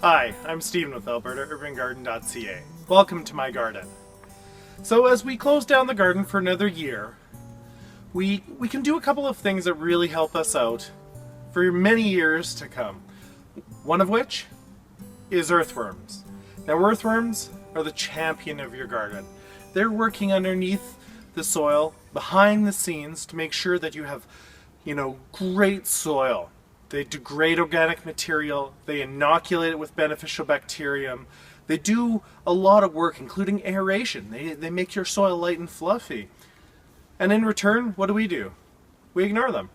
Hi, I'm Stephen with AlbertaUrbanGarden.ca. Welcome to my garden. So as we close down the garden for another year, we can do a couple of things that really help us out for many years to come. One of which is earthworms. Now earthworms are the champion of your garden. They're working underneath the soil, behind the scenes, to make sure that you have, great soil. They degrade organic material, they inoculate it with beneficial bacterium, they do a lot of work, including aeration. They make your soil light and fluffy. And in return, what do? We ignore them.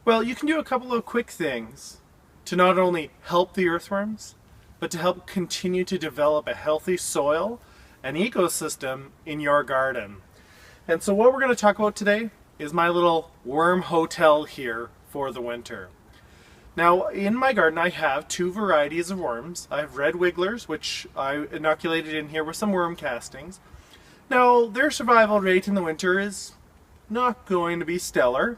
Well, you can do a couple of quick things to not only help the earthworms, but to help continue to develop a healthy soil and ecosystem in your garden. And so what we're going to talk about today is my little worm hotel here for the winter. Now, in my garden, I have two varieties of worms. I have red wigglers, which I inoculated in here with some worm castings. Now, their survival rate in the winter is not going to be stellar,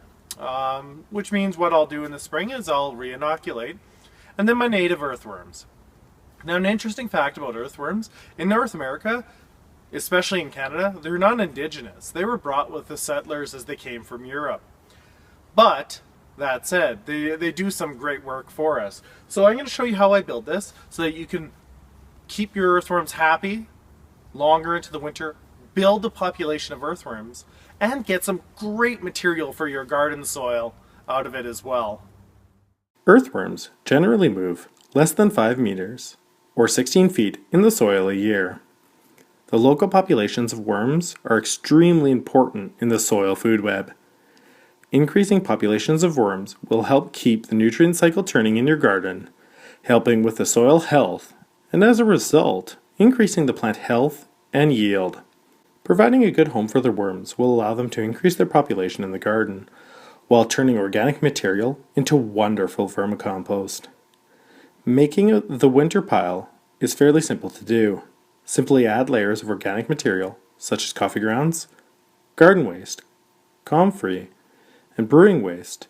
which means what I'll do in the spring is I'll re-inoculate. And then my native earthworms. Now, an interesting fact about earthworms, in North America, especially in Canada, they're not indigenous. They were brought with the settlers as they came from Europe. But that said, they do some great work for us. So I'm going to show you how I build this so that you can keep your earthworms happy longer into the winter, build a population of earthworms, and get some great material for your garden soil out of it as well. Earthworms generally move less than 5 meters, or 16 feet, in the soil a year. The local populations of worms are extremely important in the soil food web. Increasing populations of worms will help keep the nutrient cycle turning in your garden, helping with the soil health, and as a result, increasing the plant health and yield. Providing a good home for the worms will allow them to increase their population in the garden, while turning organic material into wonderful vermicompost. Making the winter pile is fairly simple to do. Simply add layers of organic material, such as coffee grounds, garden waste, comfrey, and brewing waste,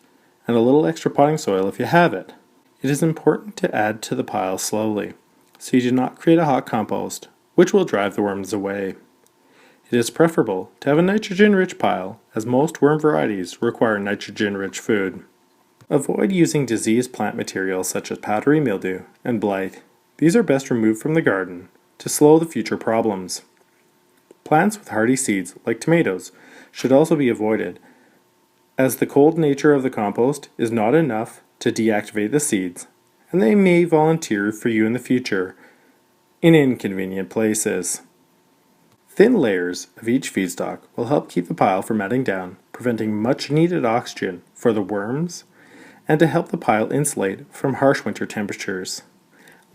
and a little extra potting soil if you have it. It is important to add to the pile slowly, so you do not create a hot compost, which will drive the worms away. It is preferable to have a nitrogen-rich pile, as most worm varieties require nitrogen-rich food. Avoid using diseased plant materials such as powdery mildew and blight. These are best removed from the garden to slow the future problems. Plants with hardy seeds, like tomatoes, should also be avoided, as the cold nature of the compost is not enough to deactivate the seeds, and they may volunteer for you in the future in inconvenient places. Thin layers of each feedstock will help keep the pile from matting down, preventing much needed oxygen for the worms, and to help the pile insulate from harsh winter temperatures.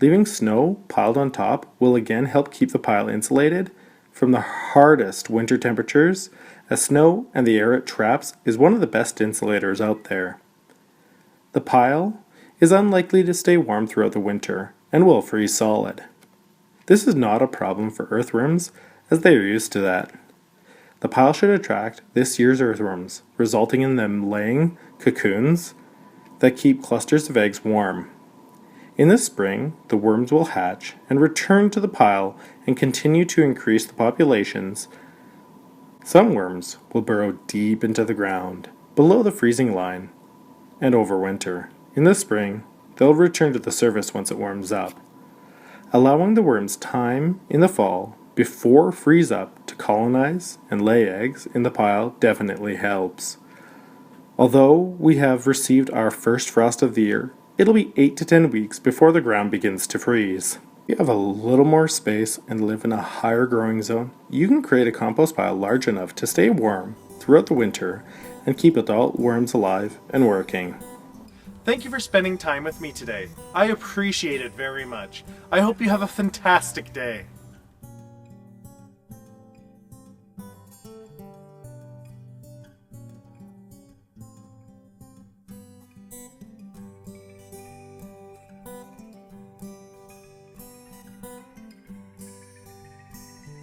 Leaving snow piled on top will again help keep the pile insulated from the hardest winter temperatures, as snow and the air it traps is one of the best insulators out there. The pile is unlikely to stay warm throughout the winter and will freeze solid. This is not a problem for earthworms, as they are used to that. The pile should attract this year's earthworms, resulting in them laying cocoons that keep clusters of eggs warm. In the spring, the worms will hatch and return to the pile and continue to increase the populations. Some worms will burrow deep into the ground, below the freezing line, and overwinter. In the spring, they'll return to the surface once it warms up. Allowing the worms time in the fall before freeze up to colonize and lay eggs in the pile definitely helps. Although we have received our first frost of the year, it'll be 8 to 10 weeks before the ground begins to freeze. If you have a little more space and live in a higher growing zone, you can create a compost pile large enough to stay warm throughout the winter and keep adult worms alive and working. Thank you for spending time with me today. I appreciate it very much. I hope you have a fantastic day.